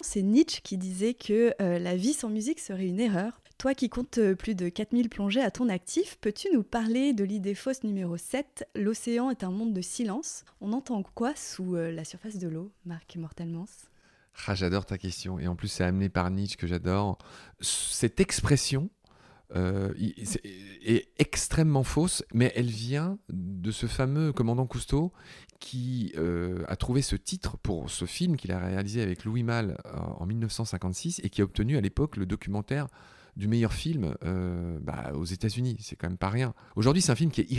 C'est Nietzsche qui disait que la vie sans musique serait une erreur. Toi qui comptes plus de 4000 plongées à ton actif, peux-tu nous parler de l'idée fausse numéro 7 ? L'océan est un monde de silence. On entend quoi sous la surface de l'eau, Marc Mortelmans ? Ah, j'adore ta question. Et en plus, c'est amené par Nietzsche que j'adore. Cette expression est extrêmement fausse, mais elle vient de ce fameux commandant Cousteau qui a trouvé ce titre pour ce film qu'il a réalisé avec Louis Malle en 1956 et qui a obtenu à l'époque le documentaire du meilleur film aux États-Unis. C'est quand même pas rien. Aujourd'hui, c'est un film qui est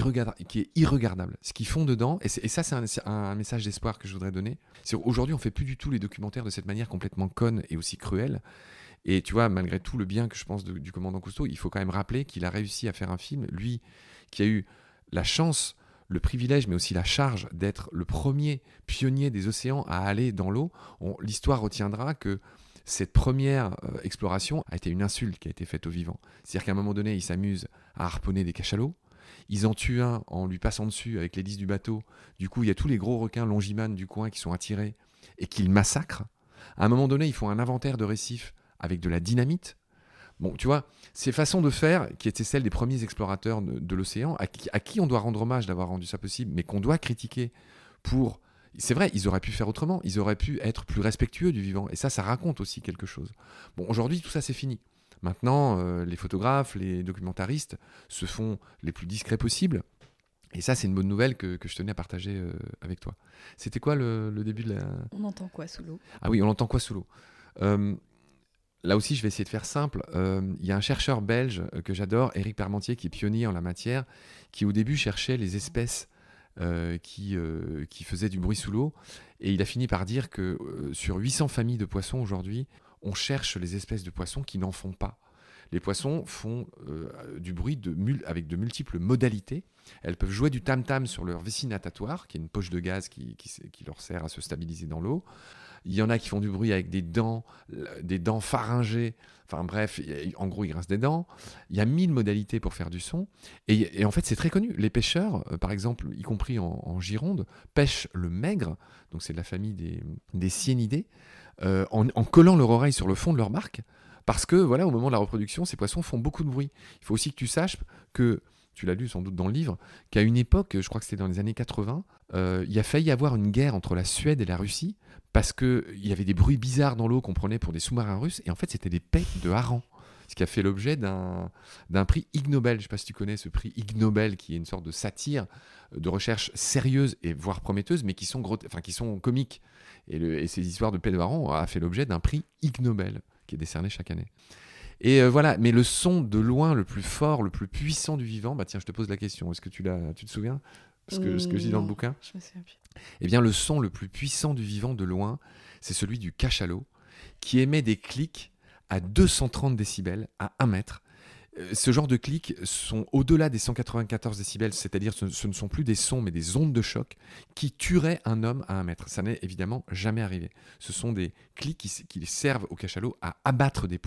irregardable. Ce qu'ils font dedans, et ça, c'est un message d'espoir que je voudrais donner. Aujourd'hui, on fait plus du tout les documentaires de cette manière complètement conne et aussi cruelle. Et tu vois, malgré tout le bien que je pense du commandant Cousteau, il faut quand même rappeler qu'il a réussi à faire un film, lui, qui a eu la chance, le privilège, mais aussi la charge d'être le premier pionnier des océans à aller dans l'eau. L'histoire retiendra que cette première exploration a été une insulte qui a été faite aux vivants. C'est-à-dire qu'à un moment donné, ils s'amusent à harponner des cachalots. Ils en tuent un en lui passant dessus avec l'hélice du bateau. Du coup, il y a tous les gros requins longimanes du coin qui sont attirés et qu'ils massacrent. À un moment donné, ils font un inventaire de récifs avec de la dynamite. Bon, tu vois, ces façons de faire, qui étaient celles des premiers explorateurs de l'océan, à qui on doit rendre hommage d'avoir rendu ça possible, mais qu'on doit critiquer pour... C'est vrai, ils auraient pu faire autrement, ils auraient pu être plus respectueux du vivant, et ça raconte aussi quelque chose. Bon, aujourd'hui, tout ça, c'est fini. Maintenant, les photographes, les documentaristes se font les plus discrets possibles, et ça, c'est une bonne nouvelle que je tenais à partager avec toi. C'était quoi le début de la... On entend quoi sous l'eau ? Ah oui, on entend quoi sous l'eau ? Là aussi, je vais essayer de faire simple. Il y a un chercheur belge que j'adore, Éric Parmentier, qui est pionnier en la matière, qui au début cherchait les espèces qui faisaient du bruit sous l'eau. Et il a fini par dire que sur 800 familles de poissons aujourd'hui, on cherche les espèces de poissons qui n'en font pas. Les poissons font du bruit avec de multiples modalités. Elles peuvent jouer du tam-tam sur leur vessie natatoire, qui est une poche de gaz qui leur sert à se stabiliser dans l'eau. Il y en a qui font du bruit avec des dents pharyngées. Enfin bref, en gros, ils grincent des dents. Il y a 1000 modalités pour faire du son. Et en fait, c'est très connu. Les pêcheurs, par exemple, y compris en Gironde, pêchent le maigre, donc c'est de la famille des cyanidés, en collant leur oreille sur le fond de leur barque. Parce que, voilà, au moment de la reproduction, ces poissons font beaucoup de bruit. Il faut aussi que tu saches que, tu l'as lu sans doute dans le livre, qu'à une époque, je crois que c'était dans les années 80, il a failli y avoir une guerre entre la Suède et la Russie, parce qu'il y avait des bruits bizarres dans l'eau qu'on prenait pour des sous-marins russes, et en fait, c'était des pets de harengs. Ce qui a fait l'objet d'un prix Ig Nobel. Je ne sais pas si tu connais ce prix Ig Nobel, qui est une sorte de satire de recherche sérieuse et voire prometteuse, mais qui sont comiques. Et ces histoires de pets de harengs a fait l'objet d'un prix Ig Nobel, qui est décerné chaque année. Et voilà, mais le son de loin le plus fort, le plus puissant du vivant, bah tiens, je te pose la question, est-ce que tu te souviens ce que je dis dans le bouquin ? Je me souviens plus. Eh bien, le son le plus puissant du vivant de loin, c'est celui du cachalot, qui émet des clics à 230 décibels, à 1 mètre. Ce genre de clics sont au-delà des 194 décibels, c'est-à-dire ce ne sont plus des sons, mais des ondes de choc qui tueraient un homme à 1 mètre. Ça n'est évidemment jamais arrivé. Ce sont des clics qui servent au cachalot à abattre des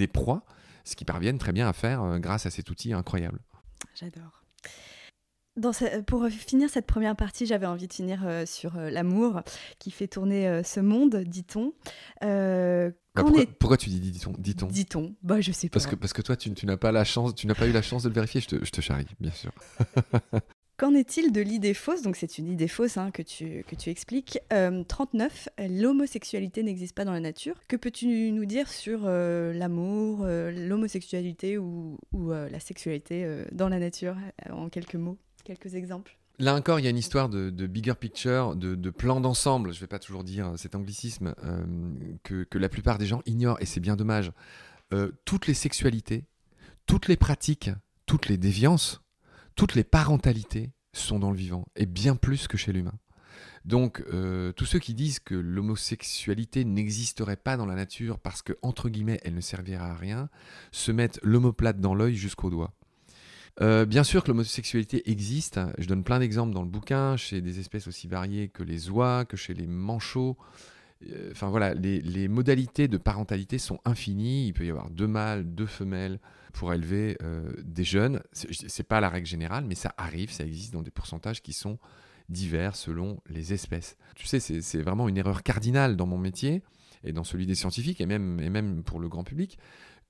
proies, ce qu'ils parviennent très bien à faire grâce à cet outil incroyable. J'adore. Pour finir cette première partie, j'avais envie de finir sur l'amour qui fait tourner ce monde, dit-on. Pourquoi tu dis dit-on? Dit-on. Bah, je sais pas. Parce que toi, tu n'as pas eu la chance de le vérifier. Je te charrie, bien sûr. Qu'en est-il de l'idée fausse? Donc c'est une idée fausse que tu expliques. 39, l'homosexualité n'existe pas dans la nature. Que peux-tu nous dire sur l'amour, l'homosexualité ou la sexualité dans la nature, en quelques mots, quelques exemples? Là encore, il y a une histoire de bigger picture, de plan d'ensemble, je ne vais pas toujours dire cet anglicisme, que la plupart des gens ignorent, et c'est bien dommage. Toutes les sexualités, toutes les pratiques, toutes les déviances, toutes les parentalités sont dans le vivant, et bien plus que chez l'humain. Donc, tous ceux qui disent que l'homosexualité n'existerait pas dans la nature parce que, entre guillemets, elle ne servirait à rien, se mettent l'omoplate dans l'œil jusqu'au doigt. Bien sûr que l'homosexualité existe, je donne plein d'exemples dans le bouquin, chez des espèces aussi variées que les oies, que chez les manchots. Enfin voilà, les modalités de parentalité sont infinies, il peut y avoir 2 mâles, 2 femelles pour élever des jeunes. C'est pas la règle générale, mais ça arrive, ça existe dans des pourcentages qui sont divers selon les espèces. Tu sais, c'est vraiment une erreur cardinale dans mon métier, et dans celui des scientifiques, et même pour le grand public,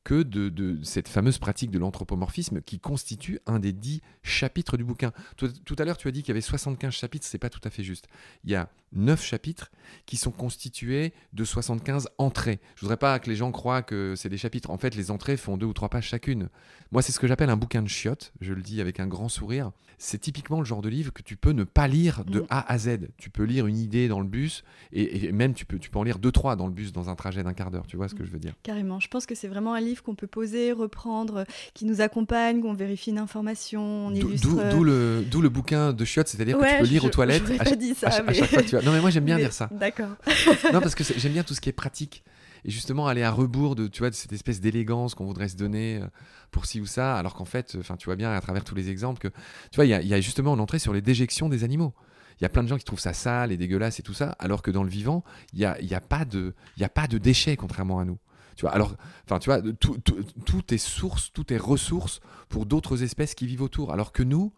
que de cette fameuse pratique de l'anthropomorphisme qui constitue un des 10 chapitres du bouquin. Tout à l'heure, tu as dit qu'il y avait 75 chapitres, c'est pas tout à fait juste. Il y a 9 chapitres qui sont constitués de 75 entrées. Je voudrais pas que les gens croient que c'est des chapitres. En fait, les entrées font 2 ou 3 pages chacune. Moi, c'est ce que j'appelle un bouquin de chiottes, je le dis avec un grand sourire. C'est typiquement le genre de livre que tu peux ne pas lire de A à Z. Tu peux lire une idée dans le bus, et même tu peux en lire 2-3 dans le bus dans un trajet d'1 quart d'heure. Tu vois ce que je veux dire? Carrément. Je pense que c'est vraiment un livre qu'on peut poser, reprendre, qui nous accompagne, qu'on vérifie une information, on illustre... D'où le bouquin de chiottes, c'est-à-dire que tu peux lire aux toilettes à chaque fois que tu vas... Non mais moi j'aime bien lire ça. D'accord. Non, parce que j'aime bien tout ce qui est pratique. Et justement aller à rebours de cette espèce d'élégance qu'on voudrait se donner pour ci ou ça, alors qu'en fait, tu vois bien à travers tous les exemples que... Tu vois, il y a justement une entrée sur les déjections des animaux. Il y a plein de gens qui trouvent ça sale et dégueulasse et tout ça, alors que dans le vivant, il y a pas de déchets, contrairement à nous. Tu vois, alors, tu vois, tout est source, tout est ressource pour d'autres espèces qui vivent autour. Alors que nous,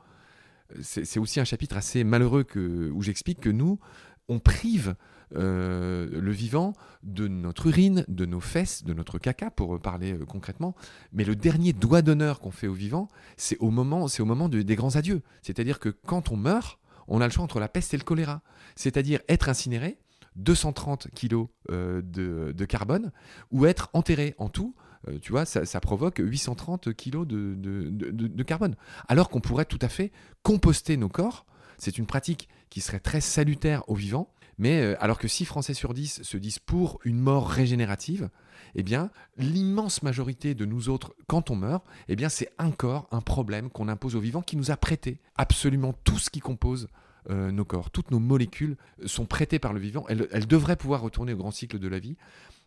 c'est aussi un chapitre assez malheureux où j'explique que nous, on prive le vivant de notre urine, de nos fesses, de notre caca, pour parler concrètement. Mais le dernier doigt d'honneur qu'on fait au vivant, c'est au moment des grands adieux. C'est-à-dire que quand on meurt, on a le choix entre la peste et le choléra. C'est-à-dire être incinéré, 230 kilos de carbone, ou être enterré en tout. Tu vois, ça provoque 830 kilos de carbone. Alors qu'on pourrait tout à fait composter nos corps. C'est une pratique qui serait très salutaire aux vivants. Mais alors que 6 Français sur 10 se disent pour une mort régénérative, eh bien, l'immense majorité de nous autres, quand on meurt, eh bien, c'est un problème qu'on impose aux vivants qui nous a prêté absolument tout ce qui compose nos corps. Toutes nos molécules sont prêtées par le vivant. Elles devraient pouvoir retourner au grand cycle de la vie.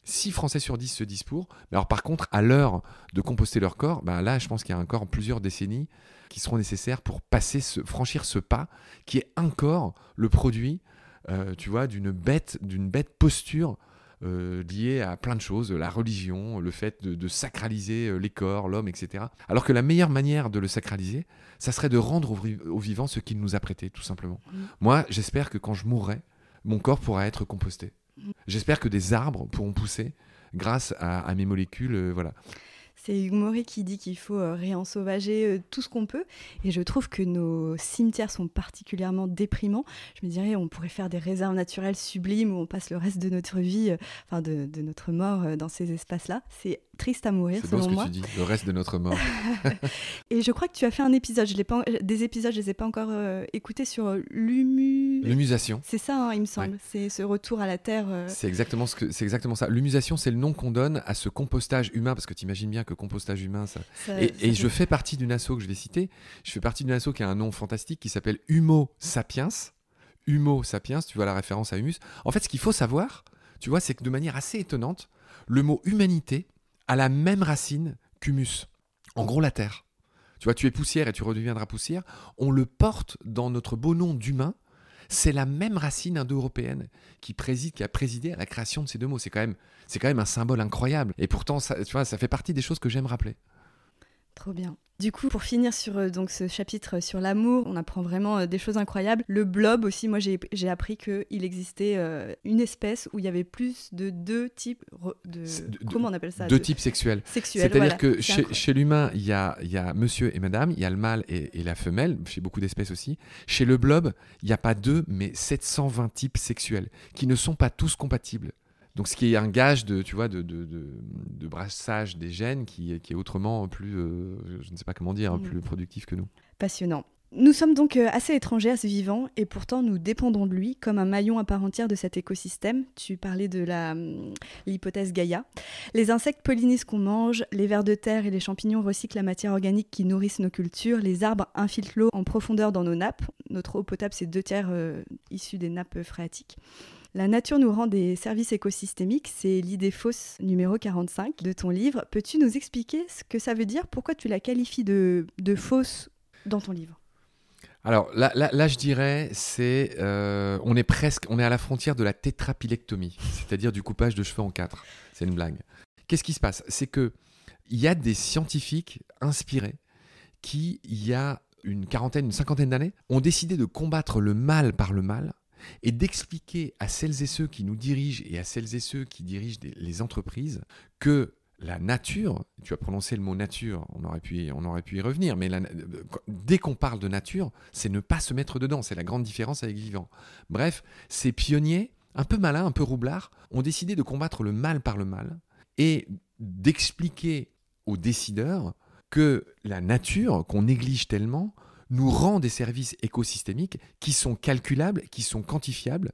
6 Français sur 10 se disent pour. Mais alors par contre, à l'heure de composter leur corps, là, je pense qu'il y a encore plusieurs décennies qui seront nécessaires pour franchir ce pas, qui est encore le produit, tu vois, d'une bête posture liée à plein de choses, la religion, le fait de sacraliser les corps, l'homme, etc. Alors que la meilleure manière de le sacraliser, ça serait de rendre au vivant ce qu'il nous a prêté, tout simplement. Moi, j'espère que quand je mourrai, mon corps pourra être composté. J'espère que des arbres pourront pousser grâce à mes molécules, voilà. C'est Hugues Morey qui dit qu'il faut réensauvager tout ce qu'on peut. Et je trouve que nos cimetières sont particulièrement déprimants. Je me dirais, on pourrait faire des réserves naturelles sublimes où on passe le reste de notre vie, de notre mort dans ces espaces-là. C'est triste à mourir, selon moi. C'est beau ce que tu dis, le reste de notre mort. Et je crois que tu as fait un épisode, des épisodes, je ne les ai pas encore écoutés, sur l'humusation. C'est ça, il me semble. Ouais. C'est ce retour à la terre. C'est exactement ça. L'humusation, c'est le nom qu'on donne à ce compostage humain, parce que tu imagines bien que compostage humain, et je fais partie d'une asso que je vais citer. Je fais partie d'une asso qui a un nom fantastique qui s'appelle Humo Sapiens. Humo Sapiens, tu vois la référence à humus. En fait, ce qu'il faut savoir, tu vois, c'est que de manière assez étonnante, le mot humanité a la même racine qu'humus. En gros, la terre. Tu vois, tu es poussière et tu redeviendras poussière. On le porte dans notre beau nom d'humain. C'est la même racine indo-européenne qui a présidé à la création de ces deux mots. C'est quand même un symbole incroyable. Et pourtant, ça, tu vois, ça fait partie des choses que j'aime rappeler. Trop bien. Du coup, pour finir sur donc ce chapitre sur l'amour, on apprend vraiment des choses incroyables. Le blob aussi, moi j'ai appris qu'il existait une espèce où il y avait plus de 2 types comment on appelle ça? Deux types sexuels. Sexuels, C'est-à-dire voilà. que chez l'humain, il y a monsieur et madame, il y a le mâle et la femelle, chez beaucoup d'espèces aussi. Chez le blob, il n'y a pas 2, mais 720 types sexuels, qui ne sont pas tous compatibles. Donc, ce qui est un gage de brassage des gènes qui est autrement plus, je ne sais pas comment dire, plus productif que nous. Passionnant. Nous sommes donc assez étrangers à ce vivant et pourtant nous dépendons de lui comme un maillon à part entière de cet écosystème. Tu parlais de l'hypothèse Gaïa. Les insectes pollinisent ce qu'on mange, les vers de terre et les champignons recyclent la matière organique qui nourrissent nos cultures, les arbres infiltrent l'eau en profondeur dans nos nappes. Notre eau potable, c'est 2/3 issue des nappes phréatiques. La nature nous rend des services écosystémiques, c'est l'idée fausse numéro 45 de ton livre. Peux-tu nous expliquer ce que ça veut dire? Pourquoi tu la qualifies de fausse dans ton livre? Alors là, je dirais, on est à la frontière de la tétrapilectomie, c'est-à-dire du coupage de cheveux en 4. C'est une blague. Qu'est-ce qui se passe? C'est que il y a des scientifiques inspirés qui, il y a une cinquantaine d'années, ont décidé de combattre le mal par le mal et d'expliquer à celles et ceux qui nous dirigent et à celles et ceux qui dirigent les entreprises que la nature, tu as prononcé le mot nature, on aurait pu y revenir, mais dès qu'on parle de nature, c'est ne pas se mettre dedans, c'est la grande différence avec vivant. Bref, ces pionniers, un peu malins, un peu roublards, ont décidé de combattre le mal par le mal et d'expliquer aux décideurs que la nature, qu'on néglige tellement, nous rend des services écosystémiques qui sont calculables, qui sont quantifiables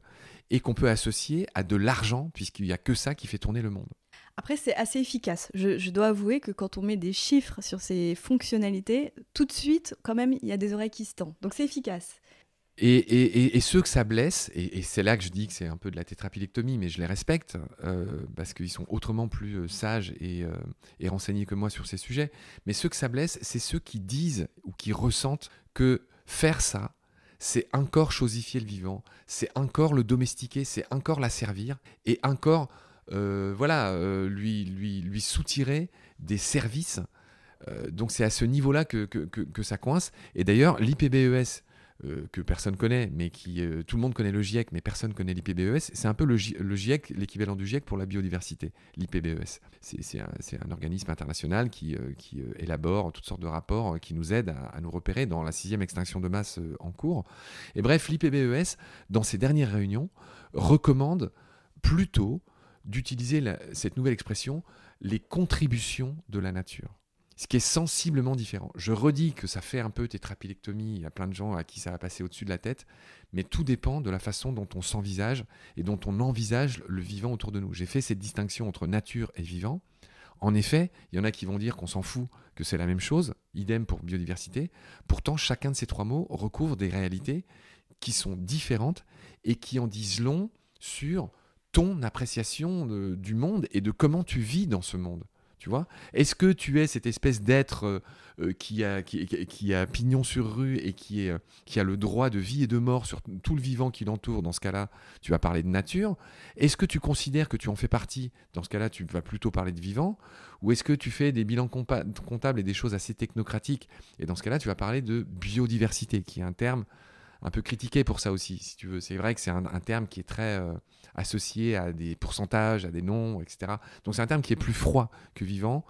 et qu'on peut associer à de l'argent, puisqu'il n'y a que ça qui fait tourner le monde. Après, c'est assez efficace. Je dois avouer que quand on met des chiffres sur ces fonctionnalités, tout de suite, quand même, il y a des oreilles qui se tendent. Donc c'est efficace. Et ceux que ça blesse, et c'est là que je dis que c'est un peu de la tétrapilectomie, mais je les respecte, parce qu'ils sont autrement plus sages et renseignés que moi sur ces sujets, mais ceux que ça blesse, c'est ceux qui disent ou qui ressentent que faire ça, c'est encore chosifier le vivant, c'est encore le domestiquer, c'est encore l'asservir, et encore lui soutirer des services. Donc c'est à ce niveau-là que ça coince. Et d'ailleurs, l'IPBES, que personne connaît, mais tout le monde connaît le GIEC, mais personne connaît l'IPBES. C'est un peu le GIEC, l'équivalent du GIEC pour la biodiversité, l'IPBES. C'est un organisme international qui élabore toutes sortes de rapports qui nous aident à nous repérer dans la 6e extinction de masse en cours. Et bref, l'IPBES, dans ses dernières réunions, recommande plutôt d'utiliser cette nouvelle expression, les contributions de la nature. Ce qui est sensiblement différent. Je redis que ça fait un peu tétrapilectomie, il y a plein de gens à qui ça va passer au-dessus de la tête, mais tout dépend de la façon dont on s'envisage et dont on envisage le vivant autour de nous. J'ai fait cette distinction entre nature et vivant. En effet, il y en a qui vont dire qu'on s'en fout, que c'est la même chose, idem pour biodiversité. Pourtant, chacun de ces 3 mots recouvre des réalités qui sont différentes et qui en disent long sur ton appréciation du monde et de comment tu vis dans ce monde. Tu vois ? Est-ce que tu es cette espèce d'être qui a pignon sur rue et qui a le droit de vie et de mort sur tout le vivant qui l'entoure? Dans ce cas-là, tu vas parler de nature. Est-ce que tu considères que tu en fais partie? Dans ce cas-là, tu vas plutôt parler de vivant. Ou est-ce que tu fais des bilans comptables et des choses assez technocratiques? Et dans ce cas-là, tu vas parler de biodiversité, qui est un terme un peu critiqué pour ça aussi, si tu veux. C'est vrai que c'est un terme qui est très associé à des pourcentages, à des noms, etc. Donc c'est un terme qui est plus froid que vivant,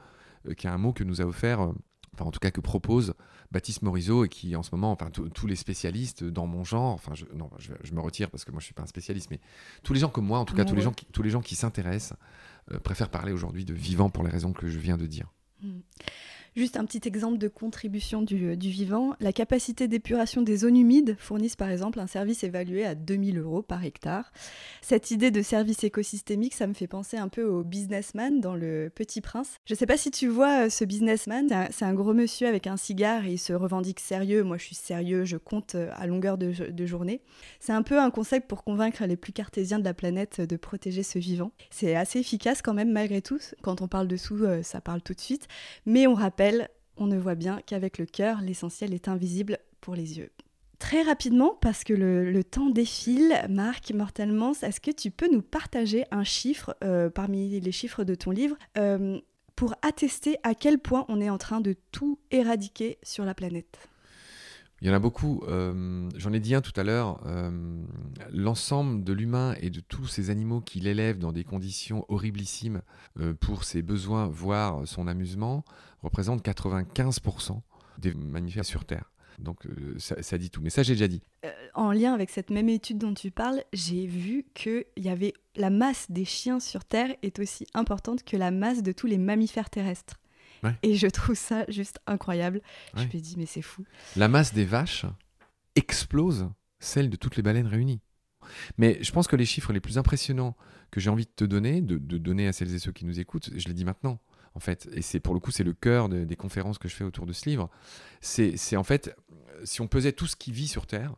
qui est un mot que nous a offert, enfin en tout cas que propose Baptiste Morisot, et qui en ce moment, enfin tous les spécialistes dans mon genre, enfin je me retire parce que moi je suis pas un spécialiste, mais tous les gens comme moi, en tout cas tous les gens qui s'intéressent, préfèrent parler aujourd'hui de vivant pour les raisons que je viens de dire. Juste un petit exemple de contribution du vivant. La capacité d'épuration des zones humides fournissent par exemple un service évalué à 2 000 € par hectare. Cette idée de service écosystémique, ça me fait penser un peu au businessman dans Le Petit Prince. Je ne sais pas si tu vois ce businessman, c'est un gros monsieur avec un cigare et il se revendique sérieux. Moi je suis sérieux, je compte à longueur de journée. C'est un peu un concept pour convaincre les plus cartésiens de la planète de protéger ce vivant. C'est assez efficace quand même malgré tout. Quand on parle dessous, ça parle tout de suite. Mais on ne voit bien qu'avec le cœur, l'essentiel est invisible pour les yeux. Très rapidement, parce que le temps défile, Marc Mortelmans, est-ce que tu peux nous partager un chiffre parmi les chiffres de ton livre pour attester à quel point on est en train de tout éradiquer sur la planète? Il y en a beaucoup. J'en ai dit un tout à l'heure. L'ensemble de l'humain et de tous ces animaux qui l'élèvent dans des conditions horriblissimes pour ses besoins, voire son amusement, représente 95% des mammifères sur Terre. Donc ça dit tout. Mais ça, j'ai déjà dit. En lien avec cette même étude dont tu parles, j'ai vu que la masse des chiens sur Terre est aussi importante que la masse de tous les mammifères terrestres. Ouais. Et je trouve ça juste incroyable. Ouais. Je me dis, mais c'est fou. La masse des vaches explose celle de toutes les baleines réunies. Mais je pense que les chiffres les plus impressionnants que j'ai envie de te donner, de donner à celles et ceux qui nous écoutent, je les dis maintenant, en fait. Et c'est pour le coup, c'est le cœur des conférences que je fais autour de ce livre. C'est en fait, si on pesait tout ce qui vit sur Terre,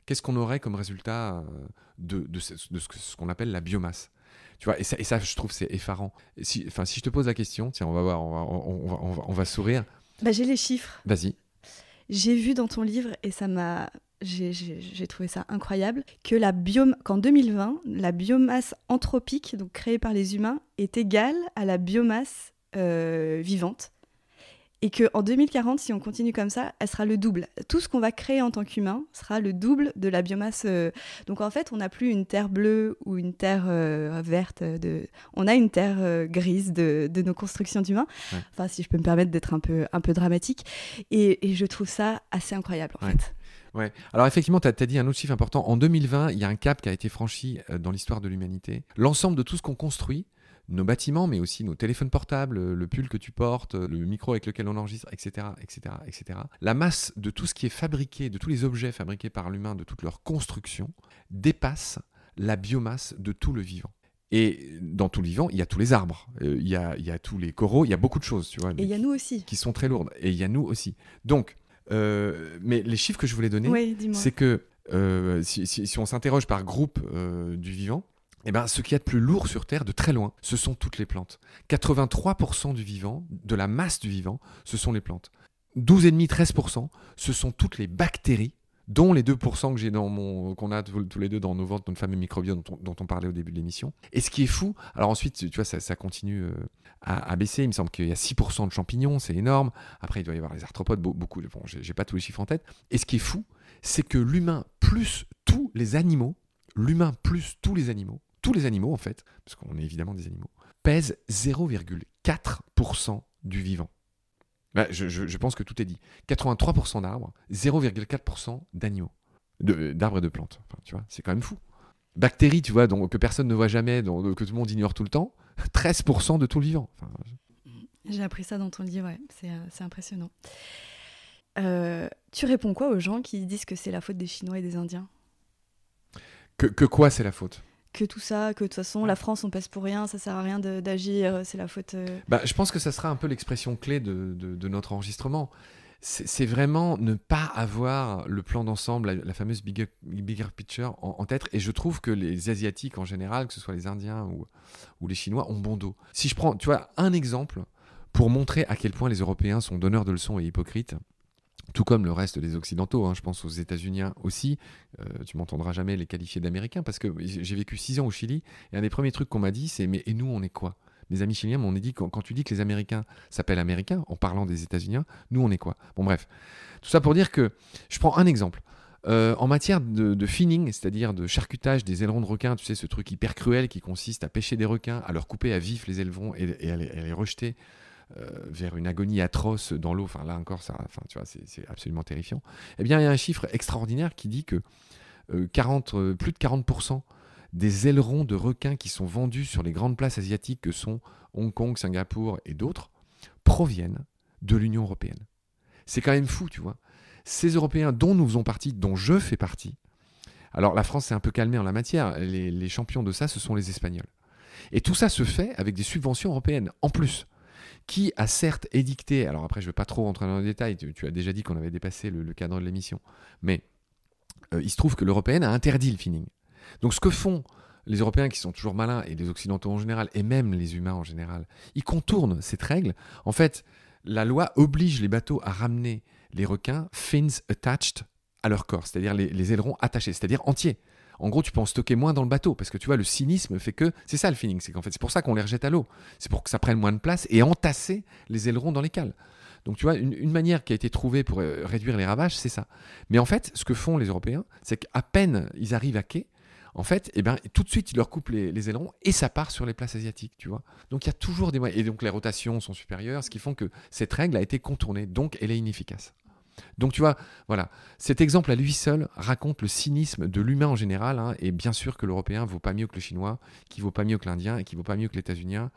qu'est-ce qu'on aurait comme résultat de ce qu'on appelle la biomasse? Tu vois, et ça, je trouve, c'est effarant. Si je te pose la question, tiens, on va voir, on va sourire. Bah, j'ai les chiffres. Vas-y. J'ai vu dans ton livre, et ça m'a... J'ai trouvé ça incroyable, que qu'en 2020, la biomasse anthropique, donc créée par les humains, est égale à la biomasse vivante. Et qu'en 2040, si on continue comme ça, elle sera le double. Tout ce qu'on va créer en tant qu'humain sera le double de la biomasse. Donc en fait, on n'a plus une terre bleue ou une terre verte. On a une terre grise de nos constructions d'humains. Ouais. Enfin, si je peux me permettre d'être un peu dramatique. Et je trouve ça assez incroyable, en fait. Ouais. Alors effectivement, tu as dit un autre chiffre important. En 2020, il y a un cap qui a été franchi dans l'histoire de l'humanité. L'ensemble de tout ce qu'on construit, nos bâtiments, mais aussi nos téléphones portables, le pull que tu portes, le micro avec lequel on enregistre, etc., etc., etc. La masse de tout ce qui est fabriqué, de tous les objets fabriqués par l'humain, de toute leur construction, dépasse la biomasse de tout le vivant. Et dans tout le vivant, il y a tous les arbres, il y a tous les coraux, il y a beaucoup de choses, tu vois. Et il y a nous aussi. Qui sont très lourdes. Et il y a nous aussi. Donc, mais les chiffres que je voulais donner, c'est que si on s'interroge par groupe du vivant, eh ben, ce qu'il y a de plus lourd sur Terre, de très loin, ce sont toutes les plantes. 83% du vivant, de la masse du vivant, ce sont les plantes. 12,5-13%, ce sont toutes les bactéries, dont les 2% que j'ai qu'on a tous les deux dans nos ventres, notre fameux microbiote dont on parlait au début de l'émission. Et ce qui est fou, alors ensuite, tu vois, ça continue à baisser. Il me semble qu'il y a 6% de champignons, c'est énorme. Après, il doit y avoir les arthropodes, beaucoup. Bon, j'ai pas tous les chiffres en tête. Et ce qui est fou, c'est que l'humain plus tous les animaux, tous les animaux en fait, parce qu'on est évidemment des animaux, pèsent 0,4% du vivant. Bah, je pense que tout est dit. 83% d'arbres, 0,4% d'animaux, d'arbres et de plantes. Enfin, tu vois, c'est quand même fou. Bactéries, tu vois, que personne ne voit jamais, que tout le monde ignore tout le temps, 13% de tout le vivant. Enfin, j'ai appris ça dans ton livre, ouais. C'est impressionnant. Tu réponds quoi aux gens qui disent que c'est la faute des Chinois et des Indiens ? Que quoi, c'est la faute ? Que tout ça, que de toute façon, la France, on pèse pour rien, ça sert à rien d'agir, c'est la faute... Bah, je pense que ça sera un peu l'expression clé de notre enregistrement. C'est vraiment ne pas avoir le plan d'ensemble, la fameuse bigger picture en tête. Et je trouve que les Asiatiques en général, que ce soit les Indiens ou les Chinois, ont bon dos. Si je prends, tu vois, un exemple pour montrer à quel point les Européens sont donneurs de leçons et hypocrites, tout comme le reste des Occidentaux, hein, je pense aux États-Unis aussi. Tu m'entendras jamais les qualifier d'Américains parce que j'ai vécu 6 ans au Chili et un des premiers trucs qu'on m'a dit, c'est « mais et nous, on est quoi ?» Mes amis chiliens m'ont dit quand tu dis que les Américains s'appellent Américains, en parlant des États-Unis, nous, on est quoi ? Bon, bref. Tout ça pour dire que, je prends un exemple. En matière de finning, c'est-à-dire de charcutage des ailerons de requins, tu sais, ce truc hyper cruel qui consiste à pêcher des requins, à leur couper à vif les ailerons et à les rejeter vers une agonie atroce dans l'eau, enfin là encore, tu vois, c'est absolument terrifiant. Eh bien, il y a un chiffre extraordinaire qui dit que plus de 40% des ailerons de requins qui sont vendus sur les grandes places asiatiques que sont Hong Kong, Singapour et d'autres proviennent de l'Union européenne. C'est quand même fou, tu vois. Ces Européens dont nous faisons partie, dont je fais partie, alors la France s'est un peu calmée en la matière, les champions de ça, ce sont les Espagnols. Et tout ça se fait avec des subventions européennes, en plus. Qui a certes édicté, alors après je ne vais pas trop rentrer dans les détails, tu as déjà dit qu'on avait dépassé le cadre de l'émission, mais il se trouve que l'européenne a interdit le finning. Donc ce que font les Européens qui sont toujours malins, et les Occidentaux en général, et même les humains en général, ils contournent cette règle. En fait, la loi oblige les bateaux à ramener les requins fins attached à leur corps, c'est-à-dire les ailerons attachés, c'est-à-dire entiers. En gros, tu peux en stocker moins dans le bateau parce que tu vois, le cynisme fait que c'est ça le feeling, c'est qu'en fait, c'est pour ça qu'on les rejette à l'eau. C'est pour que ça prenne moins de place et entasser les ailerons dans les cales. Donc tu vois, une manière qui a été trouvée pour réduire les ravages, c'est ça. Mais en fait, ce que font les Européens, c'est qu'à peine ils arrivent à quai, en fait, tout de suite, ils leur coupent les ailerons et ça part sur les places asiatiques, tu vois. Donc il y a toujours des moyens. Et donc les rotations sont supérieures, ce qui font que cette règle a été contournée, donc elle est inefficace. Donc tu vois, voilà, cet exemple à lui seul raconte le cynisme de l'humain en général, hein, et bien sûr que l'Européen vaut pas mieux que le Chinois, qui vaut pas mieux que l'Indien et qui vaut pas mieux que l'États-Unien.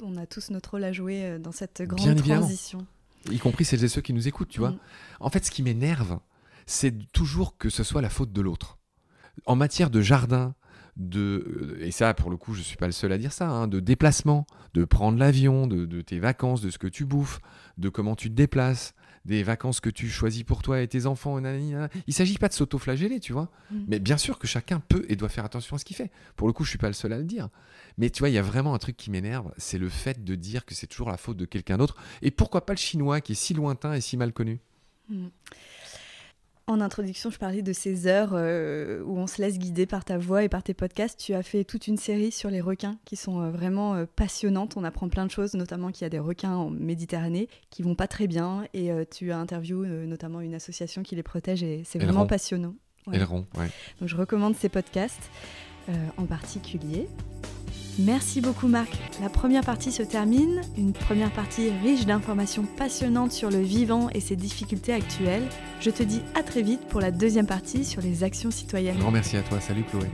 On a tous notre rôle à jouer dans cette grande transition. Y compris celles et ceux qui nous écoutent, tu vois. En fait, ce qui m'énerve, c'est toujours que ce soit la faute de l'autre. En matière de jardin, et ça, pour le coup, je ne suis pas le seul à dire ça, hein, de déplacement, de prendre l'avion, de tes vacances, de ce que tu bouffes, de comment tu te déplaces, des vacances que tu choisis pour toi et tes enfants. Il ne s'agit pas de s'auto-flageller, tu vois. Mais bien sûr que chacun peut et doit faire attention à ce qu'il fait. Pour le coup, je ne suis pas le seul à le dire. Mais tu vois, il y a vraiment un truc qui m'énerve, c'est le fait de dire que c'est toujours la faute de quelqu'un d'autre. Et pourquoi pas le chinois qui est si lointain et si mal connu ? En introduction, je parlais de ces heures où on se laisse guider par ta voix et par tes podcasts. Tu as fait toute une série sur les requins qui sont vraiment passionnantes. On apprend plein de choses, notamment qu'il y a des requins en Méditerranée qui vont pas très bien. Et tu as interviewé notamment une association qui les protège et c'est vraiment passionnant. Ouais. Aileron, ouais. Donc je recommande ces podcasts en particulier. Merci beaucoup Marc. La première partie se termine, une première partie riche d'informations passionnantes sur le vivant et ses difficultés actuelles. Je te dis à très vite pour la deuxième partie sur les actions citoyennes. Grand merci à toi, salut Chloé.